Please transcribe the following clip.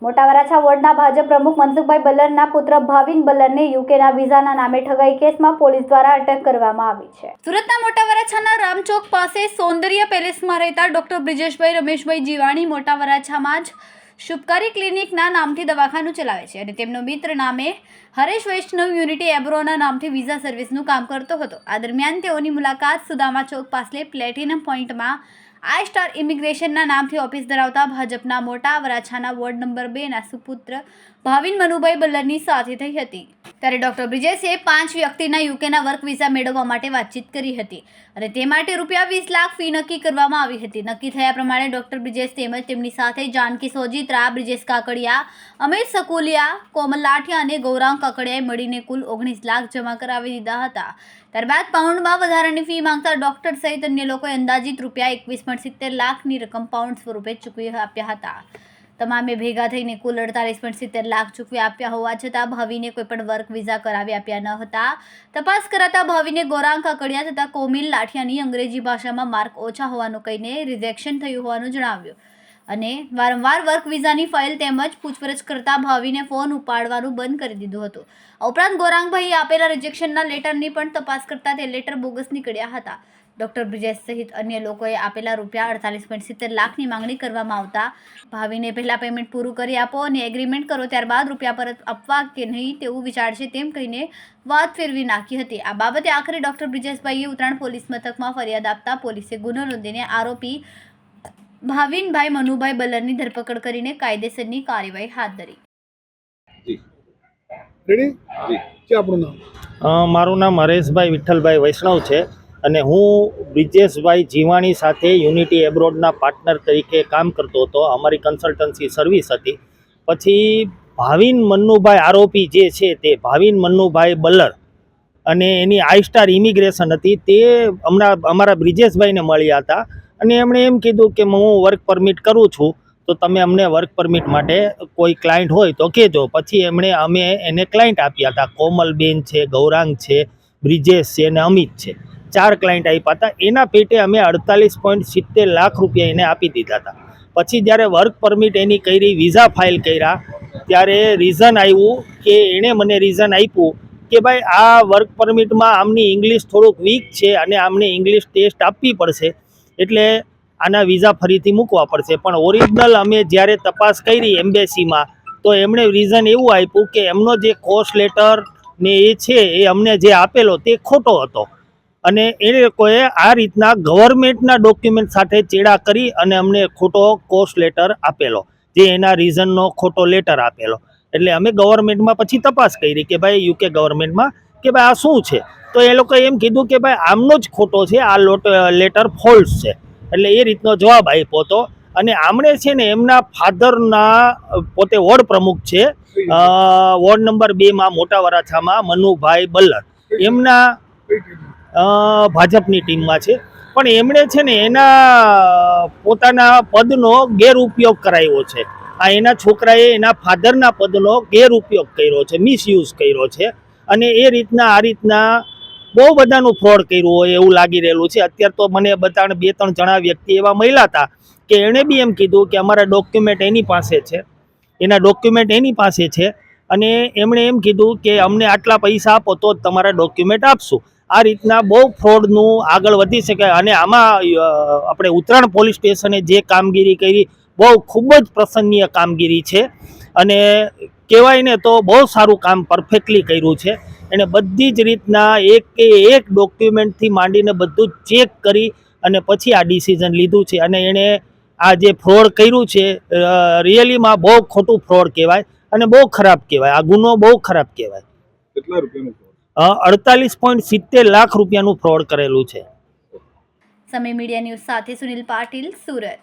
મોટા વરાછા વોર્ડના ભાજપ પ્રમુખ મનસુખભાઈ બલ્લરના પુત્ર ભાવિન બલ્લરને યુકેના વિઝાના નામે ઠગાઈ કેસમાં પોલીસ દ્વારા અટક કરવામાં આવી છે। સુરતના મોટા વરાછાના રામચોક પાસે સૌંદર્ય પેલેસમાં રહેતા ડોક્ટર બ્રિજેશભાઈ રમેશભાઈ જીવાણી મોટા વરાછામાં જ શુભકારી ક્લિનિકના નામથી દવાખાનું ચલાવે છે અને તેમનો મિત્ર નામે હરેશ વૈષ્ણવ યુનિટી એબ્રોના નામથી વિઝા સર્વિસનું કામ કરતો હતો। આ દરમિયાન તેઓની મુલાકાત સુદામા ચોક પાસે પ્લેટિનમ પોઈન્ટમાં આઈ સ્ટાર ઇમિગ્રેશનના નામથી ઓફિસ ધરાવતા ભાજપના મોટા વરાછાના વોર્ડ નંબર 2ના સુપુત્ર ભાવિન મનુભાઈ બલ્લરની સાથે થઈ હતી। ત્યારે ડોક્ટર બ્રિજેશે 5 વ્યક્તિના યુકેના વર્ક વિઝા મેળવવા માટે વાતચીત કરી હતી અને તે માટે ₹20 લાખ ફી નક્કી કરવામાં આવી હતી। નક્કી થયા પ્રમાણે ડોક્ટર બ્રિજેશ તેમજ તેમની સાથે જાનકી સોજીત્રા, બ્રિજેશ કાકડિયા, અમિત સકુલિયા, કોમલ લાઠિયા અને ગૌરાંગ કાકડિયાએ મળીને કુલ 19 લાખ જમા કરાવી દીધા હતા। ત્યારબાદ પાઉન્ડમાં વધારાની ફી માંગતા ડોક્ટર સહિત અન્ય લોકોએ અંદાજિત ₹21.70 લાખની રકમ પાઉન્ડ સ્વરૂપે ચૂકવી આપ્યા હતા। તમામે ભેગા થઈને કુલ 48.70 લાખ ચૂકવી આપ્યા હોવા છતાં ભાવિને કોઈ પણ વર્ક વિઝા કરાવી આપ્યા ન હતા। તપાસ કરાતા ભાવિને ગૌરાંગ કાકડિયા તથા કોમિલ લાઠિયાની અંગ્રેજી ભાષામાં માર્ક ઓછા હોવાનું કહીને રિજેક્શન થયું હોવાનું જણાવ્યું અને વારંવાર વર્ક વિઝાની ફાઇલ તેમજ પૂછપરછ કરતા ભાવિને ફોન ઉપાડવાનું બંધ કરી દીધું હતું। આ ઉપરાંત ગૌરાંગભાઈએ આપેલા રિજેક્શનના લેટરની પણ તપાસ કરતા તે લેટર બોગસ નીકળ્યા હતા। ડોક્ટર બ્રિજેશ સહિત અન્ય લોકોએ આપેલા ₹48.70 લાખની માંગણી કરવામાં આવતા ભાવિને પહેલા પેમેન્ટ પૂરું કરી આપો અને એગ્રીમેન્ટ કરો, ત્યારબાદ રૂપિયા પરત આપવા કે નહીં તેવું વિચારશે તેમ કહીને વાત ફેરવી નાખી હતી। આ બાબતે આખરે ડોક્ટર બ્રિજેશભાઈએ ઉત્તરાયણ પોલીસ મથકમાં ફરિયાદ આપતા પોલીસે ગુનો નોંધીને આરોપી ભાવિનભાઈ મનુભાઈ બલ્લરની ધરપકડ કરીને કાયદેસરની કાર્યવાહી હાથ ધરી। મારું નામ હરેશભાઈ વિઠ્ઠલભાઈ વૈષ્ણવ છે અને હું બ્રિજેશભાઈ જીવાણી સાથે યુનિટી એબ્રોડના પાર્ટનર તરીકે કામ કરતો હતો। અમારી કન્સલ્ટન્સી સર્વિસ હતી। પછી ભાવિન મન્નુભાઈ આરોપી જે છે તે ભાવિન મન્નુભાઈ બલ્લર અને એની આઈ સ્ટાર ઇમિગ્રેશન હતી તે હમણાં અમારા બ્રિજેશભાઈને મળ્યા હતા અને એમણે એમ કીધું કે હું વર્ક પરમિટ કરું છું તો તમે અમને વર્ક પરમિટ માટે કોઈ ક્લાયન્ટ હોય તો કહેજો। પછી અમે એને ક્લાયન્ટ આપ્યા હતા। કોમલબેન છે, ગૌરાંગ છે, બ્રિજેશ છે અને અમિત છે, 4 ક્લાયન્ટ આપ્યા હતા। એના પેટે અમે 48.70 લાખ રૂપિયા એને આપી દીધા હતા। પછી જ્યારે વર્ક પરમિટ એની કરી, વિઝા ફાઇલ કર્યા ત્યારે રીઝન આવ્યું કે એણે મને રીઝન આપ્યું કે ભાઈ આ વર્ક પરમિટમાં આમની ઇંગ્લિશ થોડુંક વીક છે અને આમને ઇંગ્લિશ ટેસ્ટ આપવી પડશે એટલે આના વિઝા ફરીથી મૂકવા પડશે। પણ ઓરિજિનલ અમે જ્યારે તપાસ કરી એમ્બેસીમાં તો એમણે રીઝન એવું આપ્યું કે એમનો જે કોસ્ટ લેટર ને એ છે એ અમને જે આપેલો તે ખોટો હતો અને એ લોકોએ આ રીતના ગવર્મેન્ટના ડોક્યુમેન્ટ સાથે ચેડા કરી અને અમને ખોટો કોસ્ટ લેટર આપેલો, જે એના રીઝનનો ખોટો લેટર આપેલો। એટલે અમે ગવર્મેન્ટમાં પછી તપાસ કરી કે ભાઈ યુકે ગવર્મેન્ટમાં કે ભાઈ આ શું છે, તો એ લોકોએ એમ કીધું કે ભાઈ આમનો જ ખોટો છે, આ લેટર ફોલ્સ છે। એટલે એ રીતનો જવાબ આપ્યો હતો અને આમણે છે ને એમના ફાધરના પોતે વોર્ડ પ્રમુખ છે, વોર્ડ નંબર 2માં મોટા વરાછામાં મનુભાઈ બલ્લર, એમના ભાજપની ટીમમાં છે, પણ એમણે છે ને એના પોતાના પદનો ગેરઉપયોગ કરાવ્યો છે। આ એના છોકરાએ એના ફાધરના પદનો ગેરઉપયોગ કર્યો છે, મિસયુઝ કર્યો છે અને એ રીતના આ રીતના બહુ બધાનું ફ્રોડ કર્યું હોય એવું લાગી રહેલું છે। અત્યારે તો મને બધાને 2-3 જણા વ્યક્તિ એવા મળ્યા હતા કે એણે બી એમ કીધું કે અમારા ડોક્યુમેન્ટ એની પાસે છે, એના ડોક્યુમેન્ટ એની પાસે છે અને એમણે એમ કીધું કે અમને આટલા પૈસા આપો તો જ તમારા ડોક્યુમેન્ટ આપશું। આ રીતના બહુ ફ્રોડનું આગળ વધી શકે અને આમાં આપણે ઉત્તરાયણ પોલીસ સ્ટેશને જે કામગીરી કરી બહુ ખૂબ જ પ્રશંસનીય કામગીરી છે અને કહેવાય ને તો બહુ સારું કામ પરફેક્ટલી કર્યું છે। એને બધી જ રીતના એક ડોક્યુમેન્ટથી માંડીને બધું જ ચેક કરી અને પછી આ ડિસિઝન લીધું છે અને એણે આ જે ફ્રોડ કર્યું છે રિયલીમાં બહુ ખોટું ફ્રોડ કહેવાય અને બહુ ખરાબ કહેવાય। આ ગુનો બહુ ખરાબ કહેવાય। કેટલા રૂપિયાનું? 48.70 લાખ રૂપિયાનું ફ્રોડ કરેલું છે। સમય મીડિયા ન્યૂઝ સાથે સુનિલ પાટીલ, સુરત।